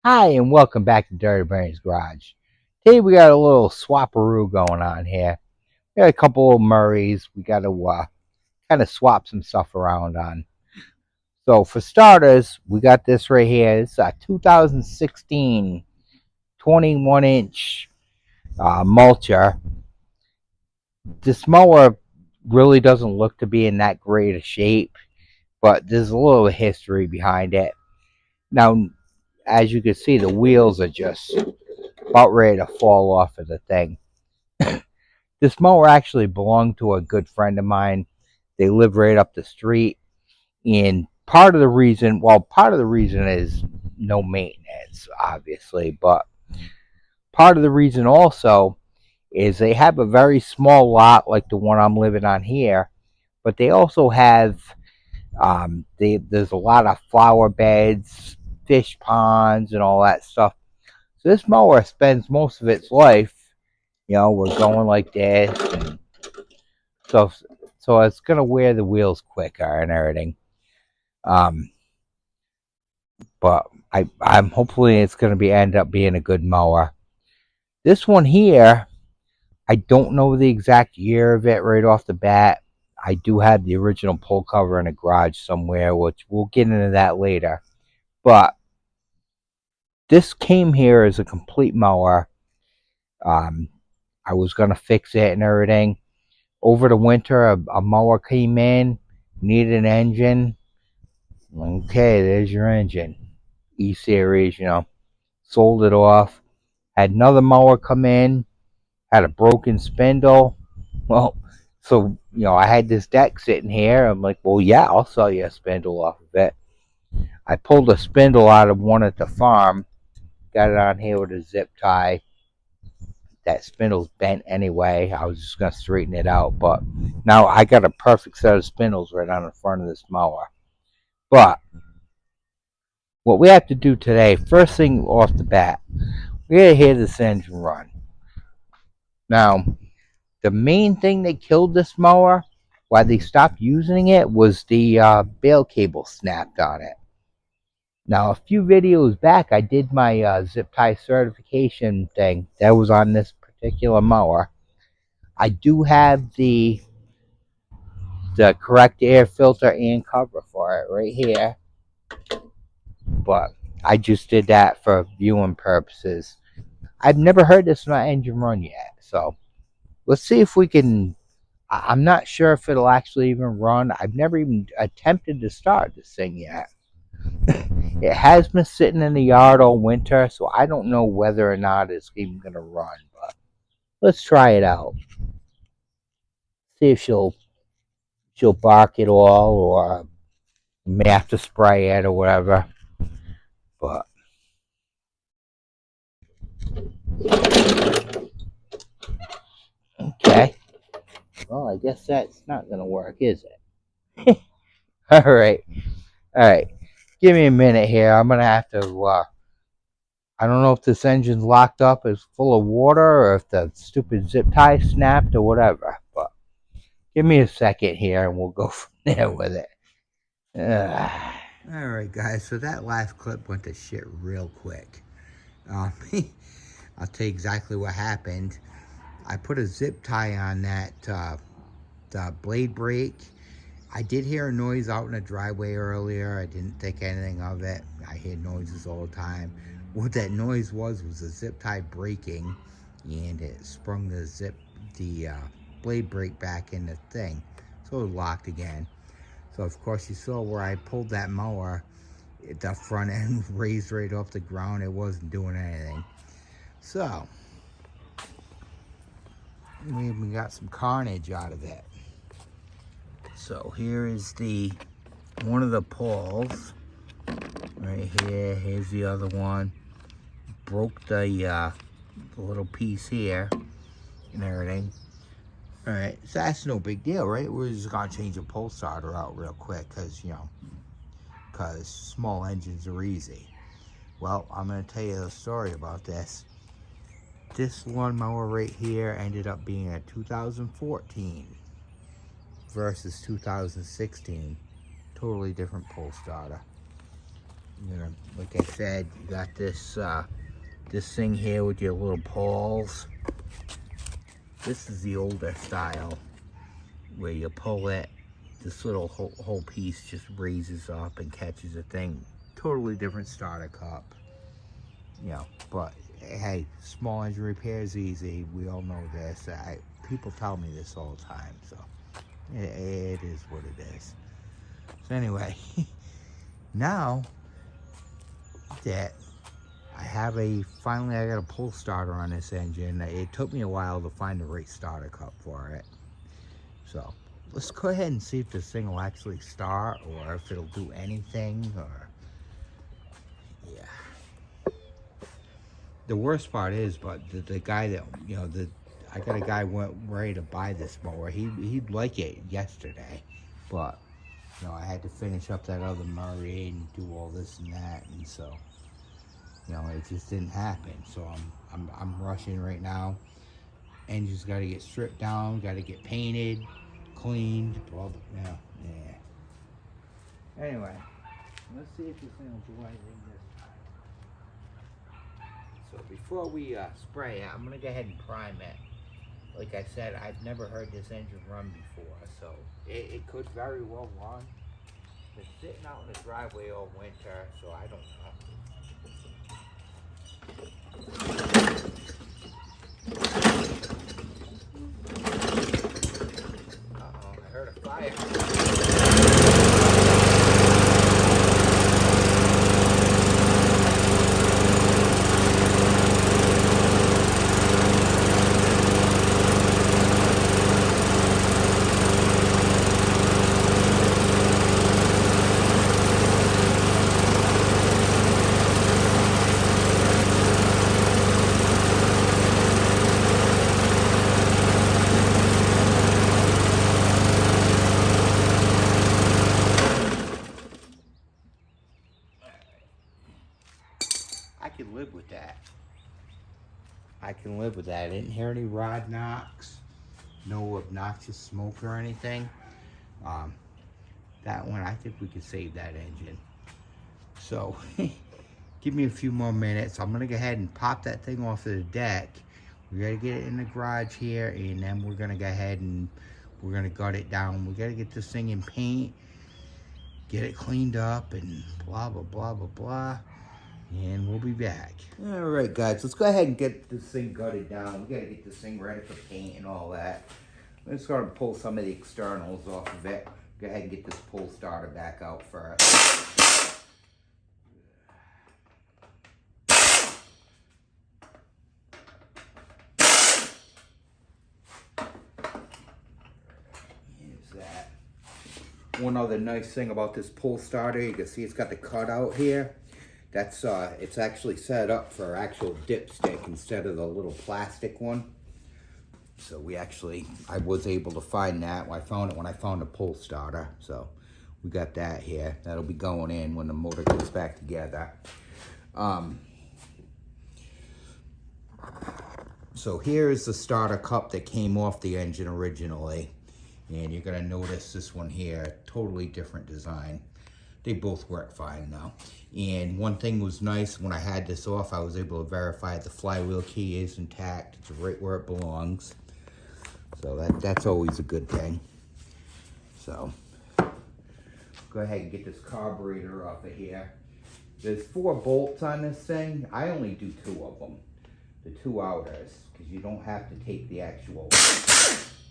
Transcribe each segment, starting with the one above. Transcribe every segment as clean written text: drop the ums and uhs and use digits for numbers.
Hi, and welcome back to Dirty Brains Garage. Today we got a little swaparoo going on here. We got a couple of Murrays we got to kind of swap some stuff around on. So for starters, we got this right here. It's a 2016 21-inch mulcher. This mower really doesn't look to be in that great a shape, but there's a little history behind it. Now, as you can see, the wheels are just about ready to fall off of the thing. This mower actually belonged to a good friend of mine. They live right up the street. And part of the reason is no maintenance, obviously, but part of the reason also is they have a very small lot like the one I'm living on here, but they also have, there's a lot of flower beds, fish ponds, and all that stuff. So this mower spends most of its life, we're going like this, and so so it's gonna wear the wheels quicker and everything. Um, but I'm hopefully it's gonna be end up being a good mower. This one here, I don't know the exact year of it right off the bat. I do have the original pull cover in a garage somewhere, which we'll get into that later. But this came here as a complete mower. Um, I was gonna fix it and everything. Over the winter, a mower came in, needed an engine. Okay, there's your engine. E-Series, sold it off. Had another mower come in, had a broken spindle. Well, so, I had this deck sitting here. I'm like, well, yeah, I'll sell you a spindle off of it. I pulled a spindle out of one at the farm, got it on here with a zip tie. That spindle's bent anyway. I was just going to straighten it out, but now I got a perfect set of spindles right on the front of this mower. But what we have to do today, first thing off the bat, we gotta hear this engine run. Now, the main thing that killed this mower, why they stopped using it, was the bail cable snapped on it. Now, a few videos back, I did my zip tie certification thing. That was on this particular mower. I do have the correct air filter and cover for it right here, but I just did that for viewing purposes. I've never heard this engine run yet, so let's see if we can. I'm not sure if it'll actually even run. I've never even attempted to start this thing yet. It has been sitting in the yard all winter, so I don't know whether or not it's even going to run, but let's try it out. See if she'll bark at all, or may have to spray it or whatever. But okay, well, I guess that's not going to work, is it? All right, all right. Give me a minute here. I'm gonna have to. I don't know if this engine's locked up, is full of water, or if the stupid zip tie snapped or whatever. But give me a second here, and we'll go from there with it. All right, guys. So that last clip went to shit real quick. Um, I'll tell you exactly what happened. I put a zip tie on that the blade brake. I did hear a noise out in the driveway earlier. I didn't think anything of it. I hear noises all the time. What that noise was a zip tie breaking, and it sprung the blade brake back in the thing. So it locked again. So of course you saw where I pulled that mower, the front end raised right off the ground. It wasn't doing anything. So we even got some carnage out of it. So here is one of the pulls right here. Here's the other one. Broke the little piece here and everything. All right, so that's no big deal, right? We're just gonna change a pull starter out real quick, because small engines are easy. Well, I'm gonna tell you the story about this. This lawnmower right here ended up being a 2014 versus 2016. Totally different pull starter. You know, like I said, you got this this thing here with your little pawls. This is the older style where you pull it, this little whole piece just raises up and catches a thing. Totally different starter cup, you know, but hey, small engine repair is easy. We all know this. People tell me this all the time, so it is what it is. So anyway, now that finally I got a pull starter on this engine. It took me a while to find the right starter cup for it. So let's go ahead and see if this thing will actually start, or if it'll do anything, or yeah. The worst part is, but the guy that, you know, I got a guy went ready to buy this mower. He'd like it yesterday, but you know, I had to finish up that other Murray and do all this and that, and so, you know, it just didn't happen. So I'm rushing right now. Engine's got to get stripped down, got to get painted, cleaned, blah, blah, yeah, yeah. Anyway, let's see if this thing will do anything this time. So before we spray it, I'm gonna go ahead and prime it. Like I said, I've never heard this engine run before, so it could very well run. It's sitting out in the driveway all winter, so I don't know. Uh-oh, I heard a fire. I can live with that. I can live with that. I didn't hear any rod knocks, no obnoxious smoke or anything. That one, I think we could save that engine. So, give me a few more minutes. I'm gonna go ahead and pop that thing off of the deck. We gotta get it in the garage here, and then we're gonna go ahead and we're gonna gut it down. We gotta get this thing in paint, get it cleaned up, and blah, blah, blah, blah, blah. And we'll be back. All right, guys, let's go ahead and get this thing gutted down. We gotta get this thing ready for paint and all that. Let's go and pull some of the externals off of it. Go ahead and get this pull starter back out first. Here's that. One other nice thing about this pull starter, you can see it's got the cutout here. That's it's actually set up for actual dipstick instead of the little plastic one. So I was able to find that. I found it when I found the pull starter. So we got that here. That'll be going in when the motor gets back together. So here's the starter cup that came off the engine originally. And you're gonna notice this one here, totally different design. They both work fine now. And one thing was nice, when I had this off, I was able to verify the flywheel key is intact. It's right where it belongs. So that's always a good thing. So, go ahead and get this carburetor off of here. There's 4 bolts on this thing. I only do 2 of them. The 2 outers, because you don't have to take the actual,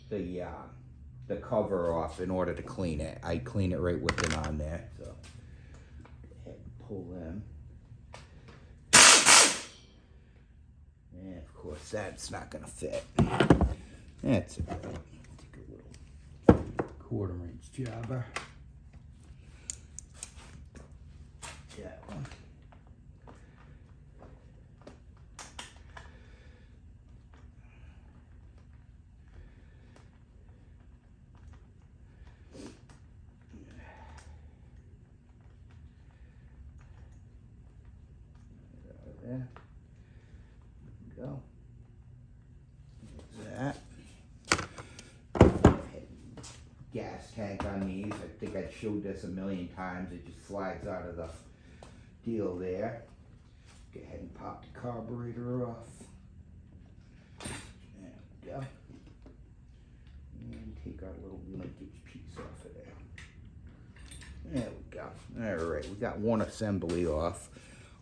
the cover off in order to clean it. I clean it right with it on there. So, go ahead and pull them. And of course, that's not gonna fit. That's it. Take a little 1/4-inch jobber. That one. There we go. There's that. Gas tank on these. I think I showed this a million times. It just slides out of the deal there. Go ahead and pop the carburetor off. There we go. And take our little linkage piece off of there. There we go. All right, we got one assembly off.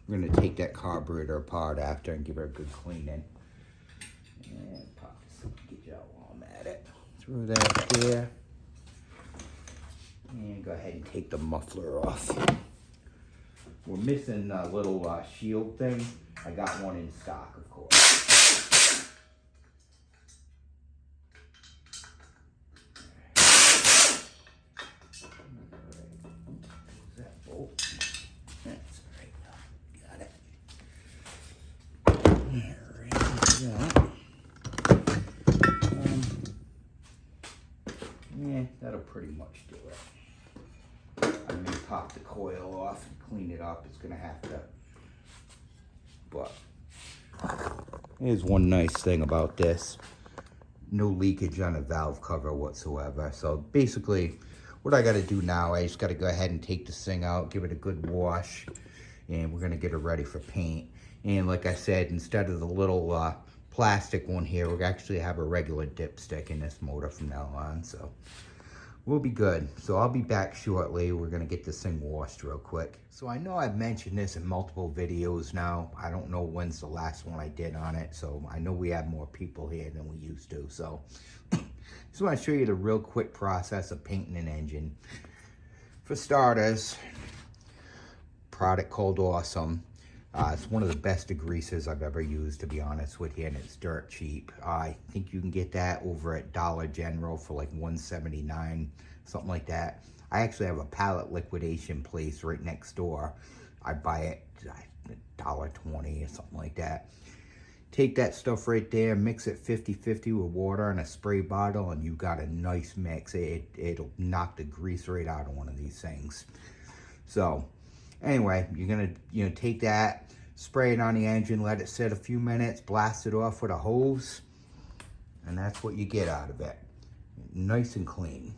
We're gonna take that carburetor apart after and give her a good cleaning. And pop this linkage out while I'm at it. Throw that there. And go ahead and take the muffler off. We're missing a little shield thing. I got one in stock, of course. Alright. That bolt. That's alright. Got it. Yeah, that'll pretty much do it. I may pop the coil off and clean it up. It's gonna have to, but here's one nice thing about this. No leakage on the valve cover whatsoever. So basically, what I gotta do now, I just gotta go ahead and take this thing out, give it a good wash, and we're gonna get it ready for paint. And like I said, instead of the little plastic one here, we're actually have a regular dipstick in this motor from now on, so we'll be good. So I'll be back shortly. We're gonna get this thing washed real quick. So I know I've mentioned this in multiple videos now. I don't know when's the last one I did on it, so I know we have more people here than we used to. So just wanna show you the real quick process of painting an engine. For starters, product called Awesome. It's one of the best degreasers I've ever used, to be honest with you, and it's dirt cheap. I think you can get that over at Dollar General for like $1.79, something like that. I actually have a pallet liquidation place right next door. I buy it $1.20 or something like that. Take that stuff right there, mix it 50-50 with water in a spray bottle, and you got a nice mix. It'll knock the grease right out of one of these things. So anyway, you're gonna take that, spray it on the engine, let it sit a few minutes, blast it off with a hose, and that's what you get out of it. Nice and clean.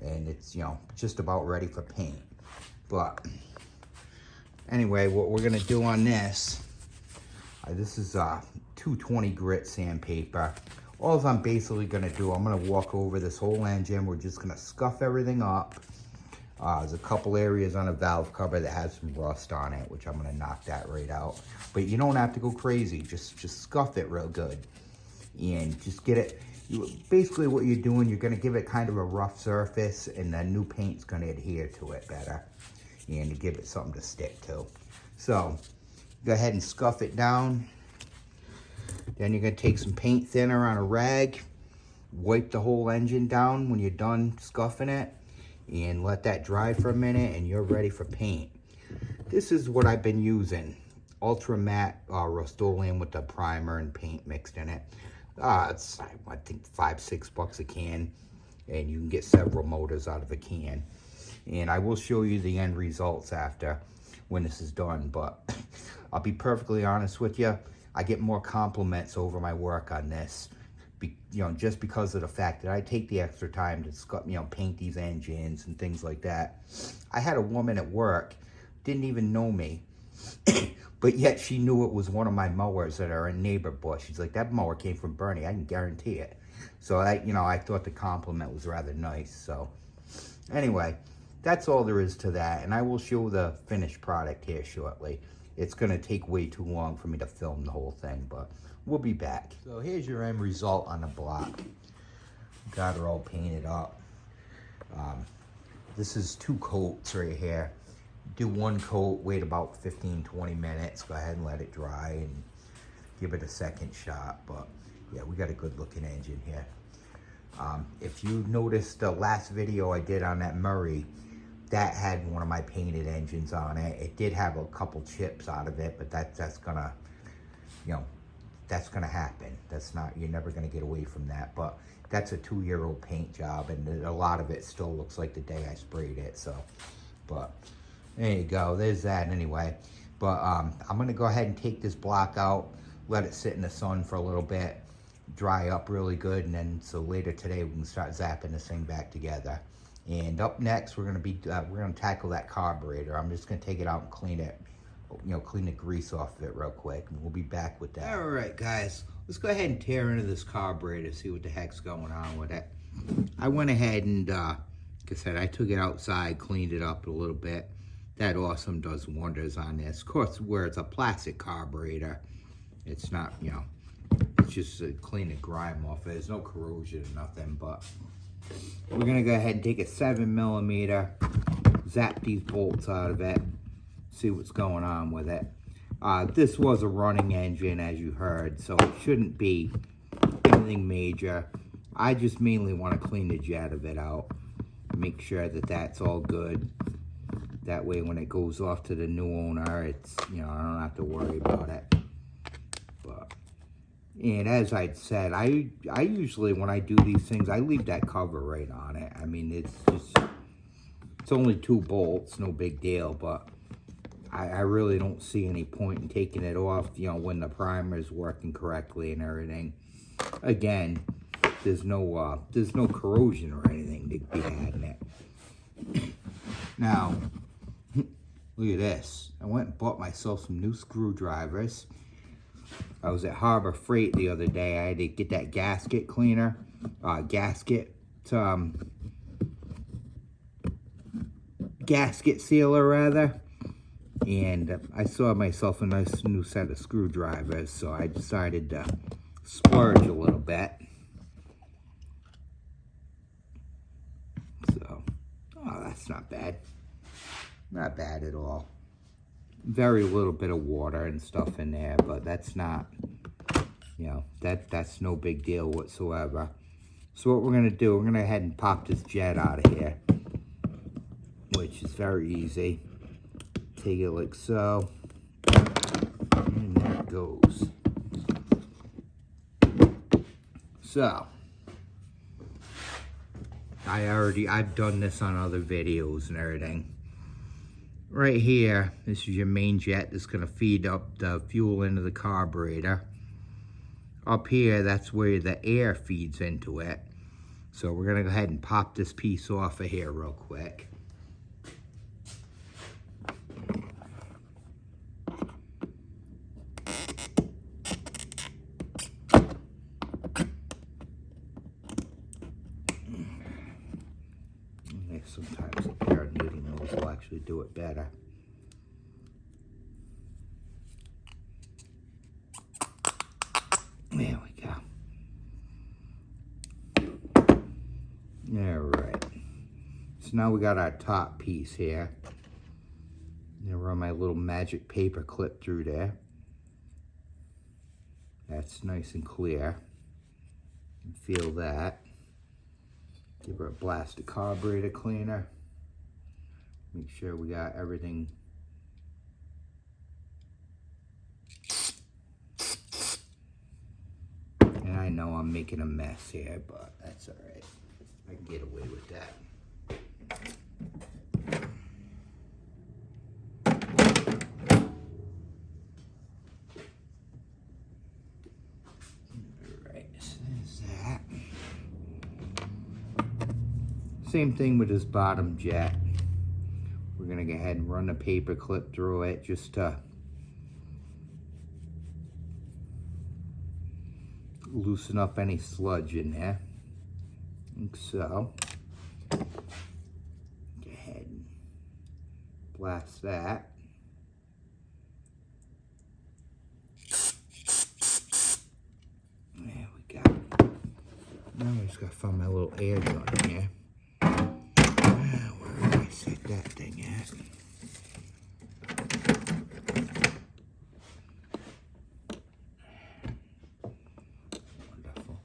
And it's, just about ready for paint. But anyway, what we're gonna do on this, this is 220 grit sandpaper. All I'm basically gonna do, I'm gonna walk over this whole engine. We're just gonna scuff everything up. There's a couple areas on a valve cover that has some rust on it, which I'm gonna knock that right out. But you don't have to go crazy. Just scuff it real good, and just get it. Basically, what you're doing, you're gonna give it kind of a rough surface, and the new paint's gonna adhere to it better, and to give it something to stick to. So go ahead and scuff it down. Then you're gonna take some paint thinner on a rag, wipe the whole engine down when you're done scuffing it, and let that dry for a minute, and you're ready for paint. This is what I've been using. Ultra matte Rust-Oleum with the primer and paint mixed in it. It's, I think, $5-6 a can, and you can get several motors out of a can. And I will show you the end results after, when this is done, but I'll be perfectly honest with you, I get more compliments over my work on this. Just because of the fact that I take the extra time to paint these engines and things like that. I had a woman at work, didn't even know me, but yet she knew it was one of my mowers that are in neighbor bush. She's like, that mower came from Bernie, I can guarantee it. So I thought the compliment was rather nice. So anyway, that's all there is to that, and I will show the finished product here shortly. It's gonna take way too long for me to film the whole thing, but we'll be back. So here's your end result on the block. Got her all painted up. This is 2 coats right here. Do 1 coat, wait about 15-20 minutes. Go ahead and let it dry and give it a second shot. But yeah, we got a good looking engine here. If you noticed the last video I did on that Murray, that had one of my painted engines on it. It did have a couple chips out of it, but that's gonna, that's gonna happen. You're never gonna get away from that. But that's a 2-year-old paint job, and a lot of it still looks like the day I sprayed it. So, but there you go. There's that anyway. But I'm gonna go ahead and take this block out, let it sit in the sun for a little bit, dry up really good, and then so later today we can start zapping this thing back together. And up next, we're gonna tackle that carburetor. I'm just gonna take it out and clean it clean the grease off of it real quick, and we'll be back with that. All right, guys, let's go ahead and tear into this carburetor, see what the heck's going on with it. I went ahead and, like I said, I took it outside, cleaned it up a little bit. That awesome does wonders on this. Of course, where it's a plastic carburetor, it's not, it's just to clean the grime off it. There's no corrosion or nothing, but we're gonna go ahead and take a 7mm, zap these bolts out of it, see what's going on with it. This was a running engine, as you heard, so it shouldn't be anything major. I just mainly want to clean the jet of it out, make sure that that's all good. That way when it goes off to the new owner, it's, I don't have to worry about it. But, and as I'd said, I usually, when I do these things, I leave that cover right on it. I mean, it's only 2 bolts, no big deal, but I really don't see any point in taking it off, when the primer is working correctly and everything. Again, there's no corrosion or anything to be had in it. Now, look at this. I went and bought myself some new screwdrivers. I was at Harbor Freight the other day. I had to get that gasket cleaner, gasket sealer rather. And I saw myself a nice new set of screwdrivers, so I decided to splurge a little bit. So, oh, that's not bad. Not bad at all. Very little bit of water and stuff in there, but that's not, that's no big deal whatsoever. So what we're going to do, we're going to go ahead and pop this jet out of here, which is very easy. Take it like so, and there it goes. So, I've done this on other videos and everything. Right here, this is your main jet that's going to feed up the fuel into the carburetor. Up here, that's where the air feeds into it. So we're going to go ahead and pop this piece off of here real quick. Sometimes a pair of needle nose will actually do it better. There we go. All right. So now we got our top piece here. I'm gonna run my little magic paper clip through there. That's nice and clear. You can feel that. Give her a blast of carburetor cleaner. Make sure we got everything. And I know I'm making a mess here, but that's all right. I can get away with that. All right, so there's that. Same thing with this bottom jet. We're gonna go ahead and run the paper clip through it just to loosen up any sludge in there. Like so. Go ahead and blast that. There we go. Now I just gotta find my little air gun here. Where did I set that thing at? Wonderful.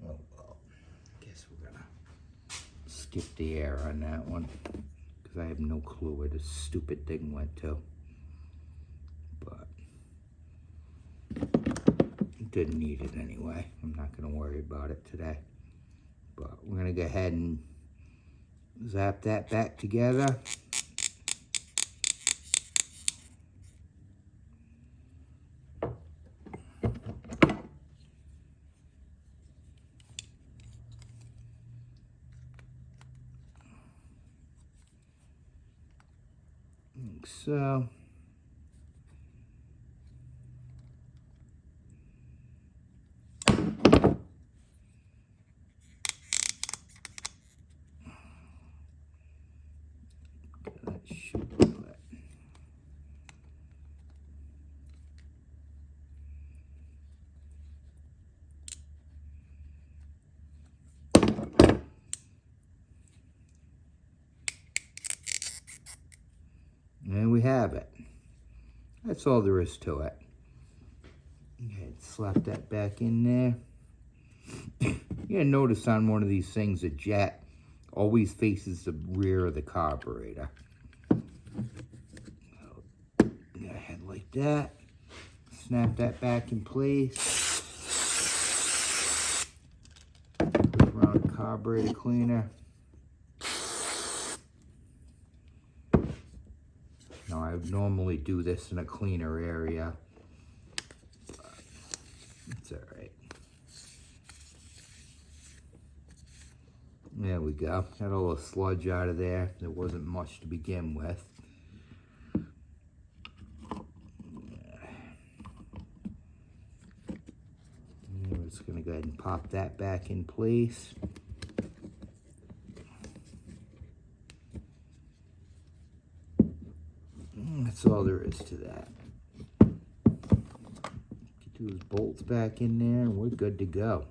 Oh well, guess we're gonna skip the air on that one because I have no clue where this stupid thing went to. But didn't need it anyway. I'm not going to worry about it today. But we're going to go ahead and zap that back together. Like so. That should do it. And we have it. That's all there is to it. Slap that back in there. You're gonna notice on one of these things, the jet always faces the rear of the carburetor. Go ahead like that. Snap that back in place. Put around the carburetor cleaner. Now I would normally do this in a cleaner area. It's alright. There we go. Got all the sludge out of there. There wasn't much to begin with. And we're just going to go ahead and pop that back in place. And that's all there is to that. Get those bolts back in there and we're good to go.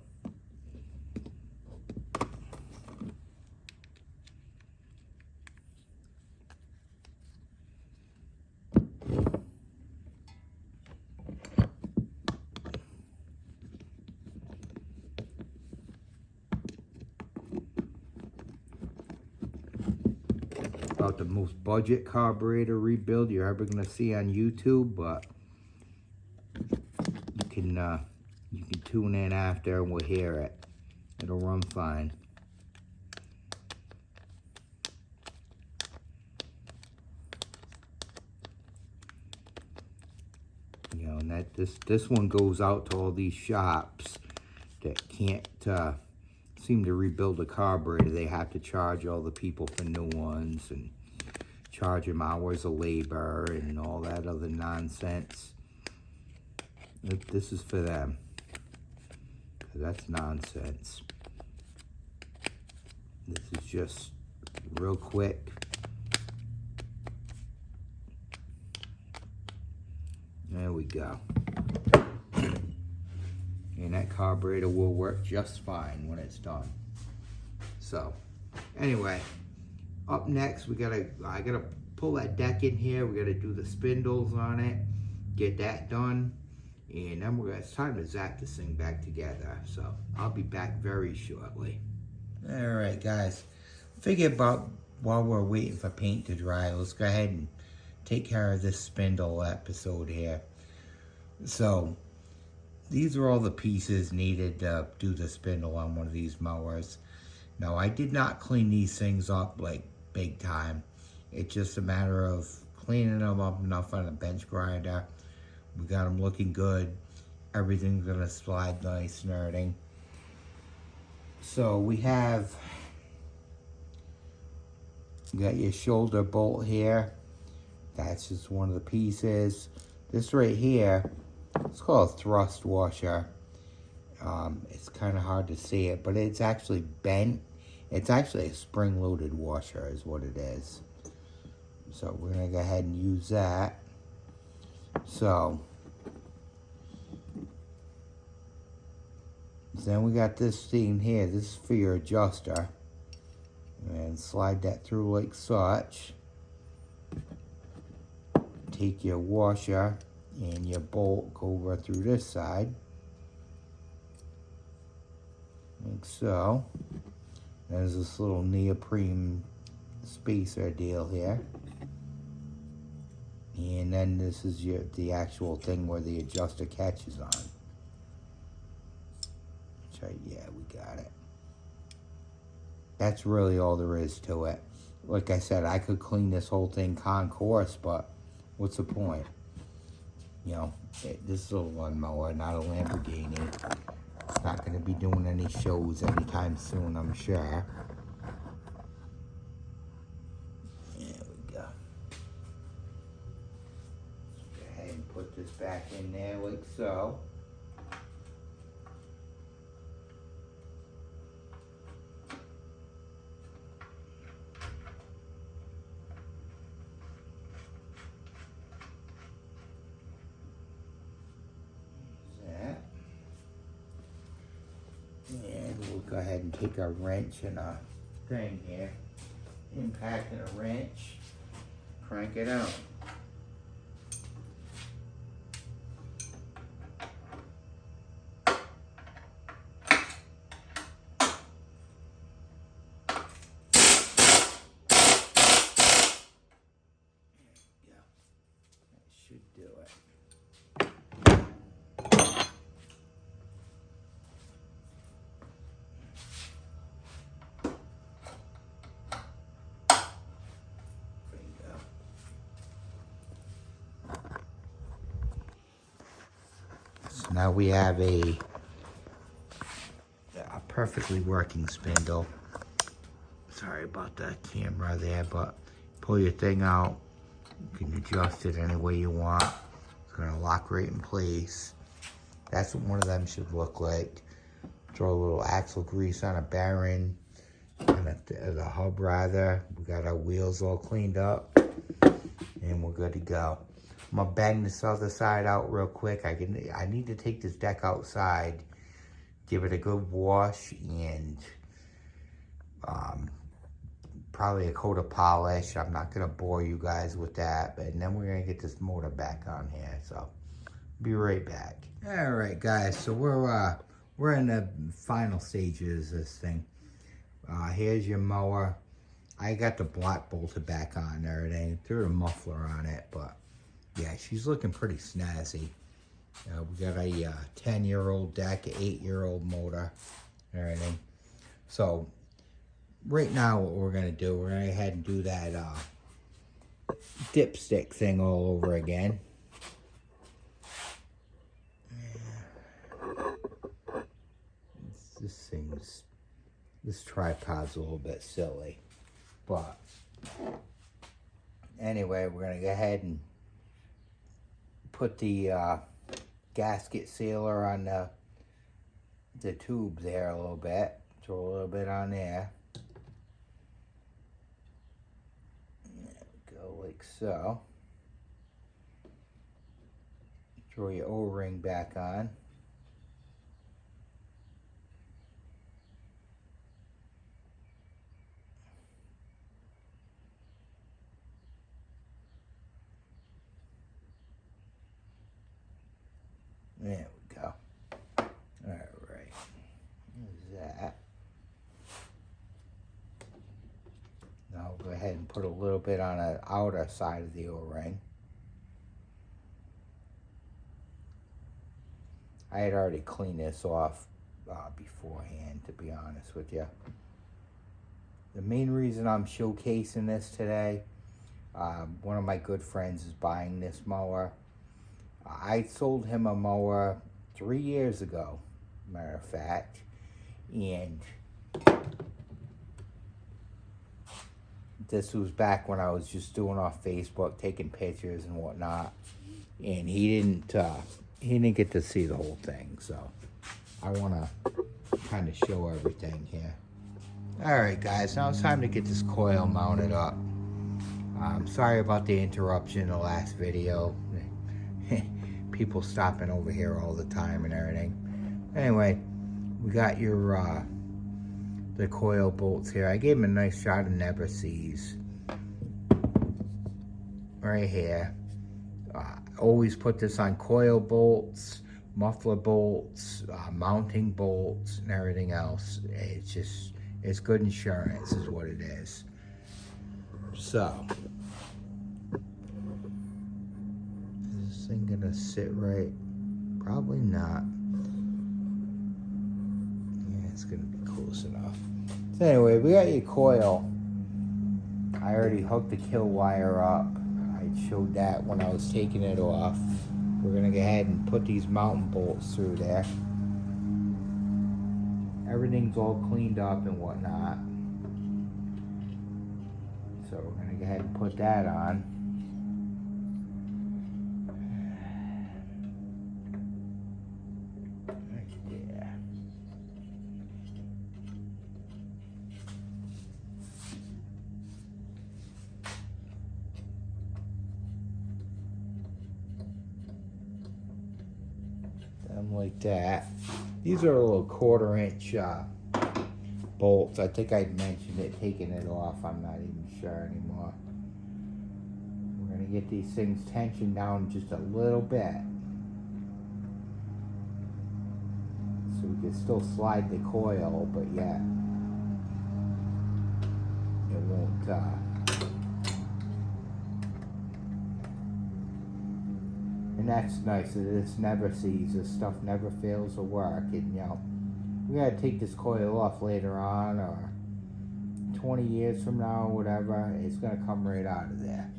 About the most budget carburetor rebuild you're ever going to see on YouTube, but you can tune in after and we'll hear it. It'll run fine. You know, and that this one goes out to all these shops that can't seem to rebuild a carburetor. They have to charge all the people for new ones and charge them hours of labor and all that other nonsense. This is for them. That's nonsense. This is just real quick. There we go. And that carburetor will work just fine when it's done. So, anyway, up next I gotta pull that deck in here. We gotta do the spindles on it, get that done, and then it's time to zap this thing back together. So I'll be back very shortly. All right, guys. Figure about while we're waiting for paint to dry, let's go ahead and take care of this spindle episode here. So these are all the pieces needed to do the spindle on one of these mowers. Now, I did not clean these things up like big time. It's just a matter of cleaning them up enough on a bench grinder. We got them looking good. Everything's gonna slide nice and everything. So we got your shoulder bolt here. That's just one of the pieces. This right here, it's called a thrust washer. It's kind of hard to see it, but it's actually bent. It's actually a spring-loaded washer is what it is. So we're going to go ahead and use that. So then we got this thing here. This is for your adjuster. And slide that through like such. Take your washer and your bolt, go over through this side. Like so. There's this little neoprene spacer deal here. And then this is the actual thing where the adjuster catches on. Yeah, we got it. That's really all there is to it. Like I said, I could clean this whole thing concourse, but what's the point? You know, this is a lawnmower, not a Lamborghini. It's not going to be doing any shows anytime soon, I'm sure. There we go. back in there like so. And we'll go ahead and take our wrench and a thing here, impact and a wrench, crank it out. Should do it. There you go. So now we have a perfectly working spindle. Sorry about the camera there, but pull your thing out. You can adjust it any way you want. It's gonna lock right in place. That's what one of them should look like. Throw a little axle grease on a bearing and the hub rather. We got our wheels all cleaned up and we're good to go. I'm gonna bang this other side out real quick. I need to take this deck outside, give it a good wash, and probably a coat of polish. I'm not gonna bore you guys with that, and then we're gonna get this motor back on here. So be right back. All right, guys. So we're in the final stages of this thing. Here's your mower. I got the block bolted back on and everything. Threw a muffler on it, but yeah, she's looking pretty snazzy. We got a 10-year-old deck, an 8-year-old motor, and everything. So right now what we're gonna do, we're gonna go ahead and do that dipstick thing all over again. This tripod's a little bit silly, but anyway, we're gonna go ahead and put the gasket sealer on the tube there a little bit. Throw a little bit on there. There we go, like so. Throw your O-ring back on. There we go. All right. There's that. Now we'll go ahead and put a little bit on the outer side of the O-ring. I had already cleaned this off beforehand, to be honest with you. The main reason I'm showcasing this today, one of my good friends is buying this mower. I sold him a mower 3 years ago, matter of fact, and this was back when I was just doing off Facebook, taking pictures and whatnot, and he didn't get to see the whole thing, so I want to kind of show everything here. All right, guys, now it's time to get this coil mounted up. I'm sorry about the interruption in the last video. People stopping over here all the time and everything. Anyway, we got your the coil bolts here. I gave him a nice shot of never sees right here. Always put this on coil bolts, muffler bolts, mounting bolts, and everything else. It's good insurance is what it is. So is this thing gonna sit right? Probably not. Yeah, it's gonna be close enough. So anyway, we got your coil. I already hooked the kill wire up. I showed that when I was taking it off. We're gonna go ahead and put these mounting bolts through there. Everything's all cleaned up and whatnot. So we're gonna go ahead and put that on. like that. These are a little 1/4-inch bolts. I think I mentioned it, taking it off. I'm not even sure anymore. We're going to get these things tensioned down just a little bit, so we can still slide the coil, but yeah, it won't and that's nice. This never sees, this stuff never fails to work. And you know, we gotta take this coil off later on, or 20 years from now, or whatever, it's gonna come right out of there.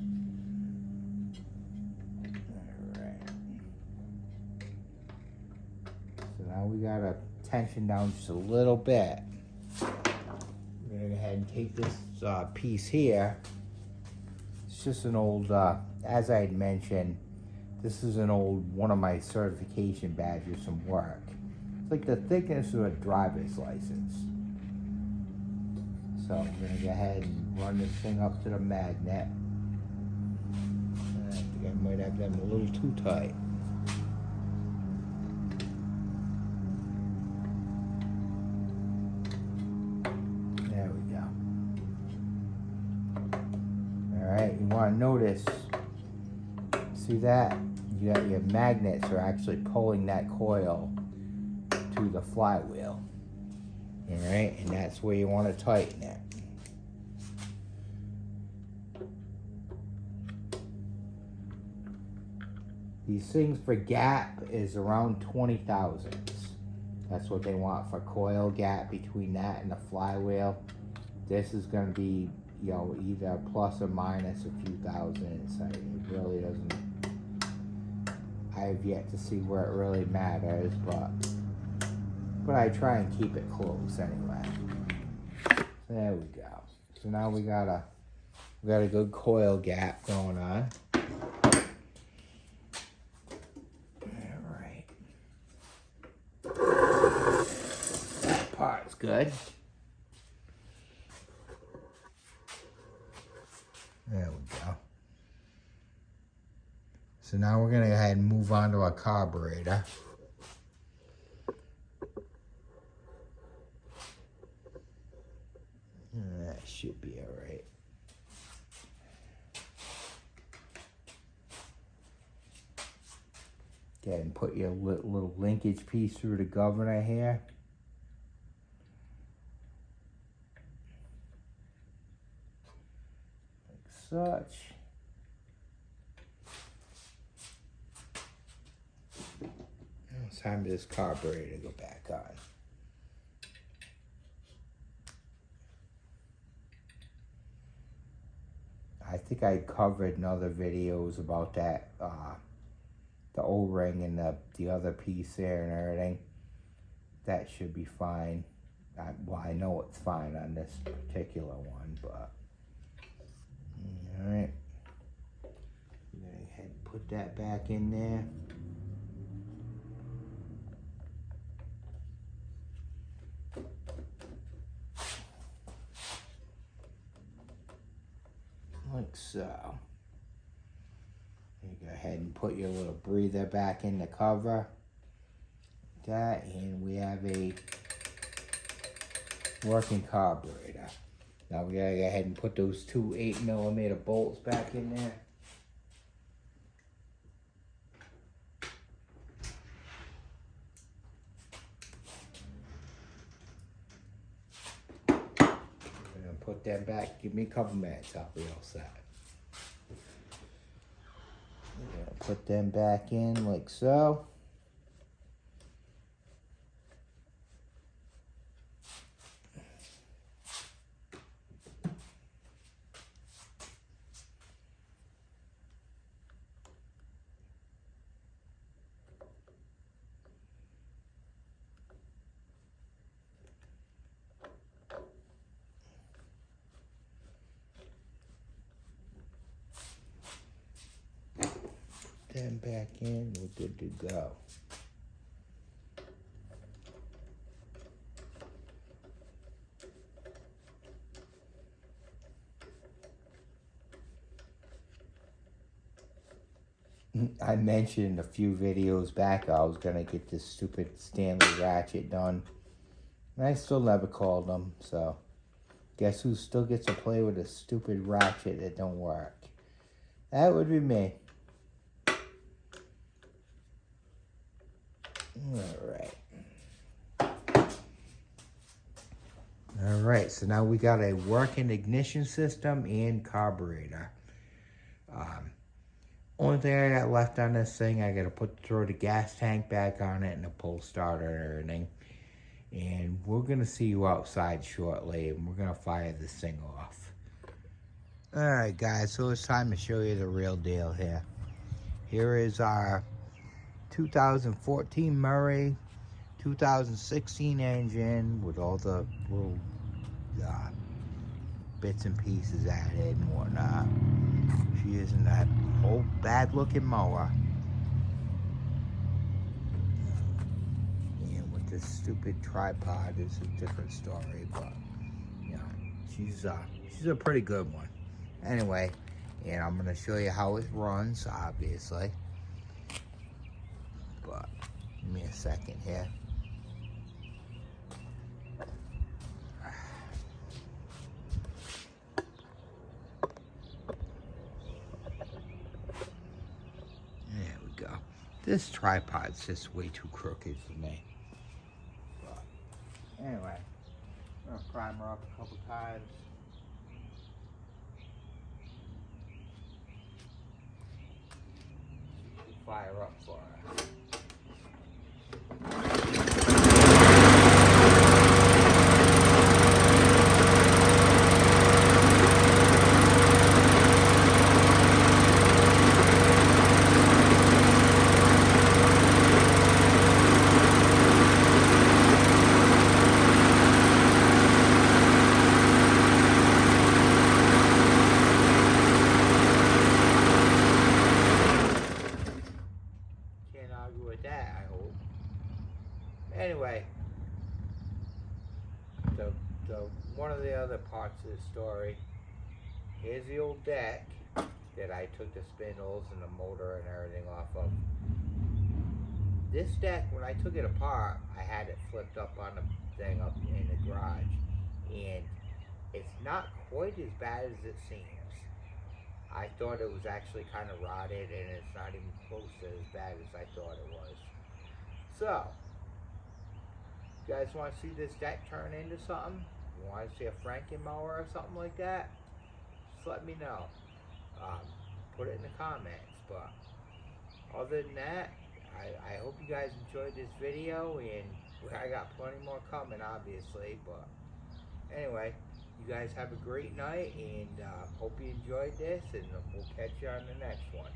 Alright. So now we gotta tension down just a little bit. We're gonna go ahead and take this piece here. It's just an old, as I had mentioned, this is an old one of my certification badges from work. It's like the thickness of a driver's license. So I'm going to go ahead and run this thing up to the magnet. I think I might have them a little too tight. There we go. Alright, you want to notice, see that? You got your magnets are actually pulling that coil to the flywheel. Alright, and that's where you want to tighten it. These things for gap is around 20 thousandths. That's what they want for coil gap between that and the flywheel. This is going to be, you know, either plus or minus a few thousandths. It really doesn't. I have yet to see where it really matters, but I try and keep it close anyway. So there we go. So now we got a good coil gap going on. All right. That part's good. There we go. So now we're going to go ahead and move on to our carburetor. That should be all right. Go ahead and put your little linkage piece through the governor here. Like such. It's time for this carburetor to go back on. I think I covered in other videos about that, the O-ring and the other piece there and everything. That should be fine. Well, I know it's fine on this particular one, but all right. I'm gonna go ahead and put that back in there. Like so. You go ahead and put your little breather back in the cover. That, and we have a working carburetor. Now we gotta go ahead and put those two 8mm bolts back in there. Put them back. Give me a couple minutes. I'll be all set. Put them back in like so. Them back in, we're good to go. I mentioned a few videos back I was gonna get this stupid Stanley ratchet done, and I still never called them. So guess who still gets to play with a stupid ratchet that don't work? That would be me. Alright, so now we got a working ignition system and carburetor. Only thing I got left on this thing, I gotta throw the gas tank back on it and the pull starter and everything. And we're gonna see you outside shortly, and we're gonna fire this thing off. Alright guys, so it's time to show you the real deal here. Here is our 2014 Murray 2016 engine with all the little bits and pieces added and whatnot. She isn't that old bad looking mower. And with this stupid tripod is a different story, but you know, she's a pretty good one. Anyway, and I'm gonna show you how it runs, obviously. But give me a second here. There we go. This tripod's just way too crooked for me. But anyway, I'm gonna prime her up a couple times. Fire up for her. With that, I hope. Anyway, the one of the other parts of the story, here's the old deck that I took the spindles and the motor and everything off of. This deck, when I took it apart, I had it flipped up on the thing up in the garage, and it's not quite as bad as it seems. I thought it was actually kind of rotted, and it's not even close to as bad as I thought it was. So, you guys want to see this deck turn into something? You want to see a Franken mower or something like that? Just let me know. Put it in the comments. But other than that, I hope you guys enjoyed this video, and I got plenty more coming, obviously. But anyway, you guys have a great night, and hope you enjoyed this, and we'll catch you on the next one.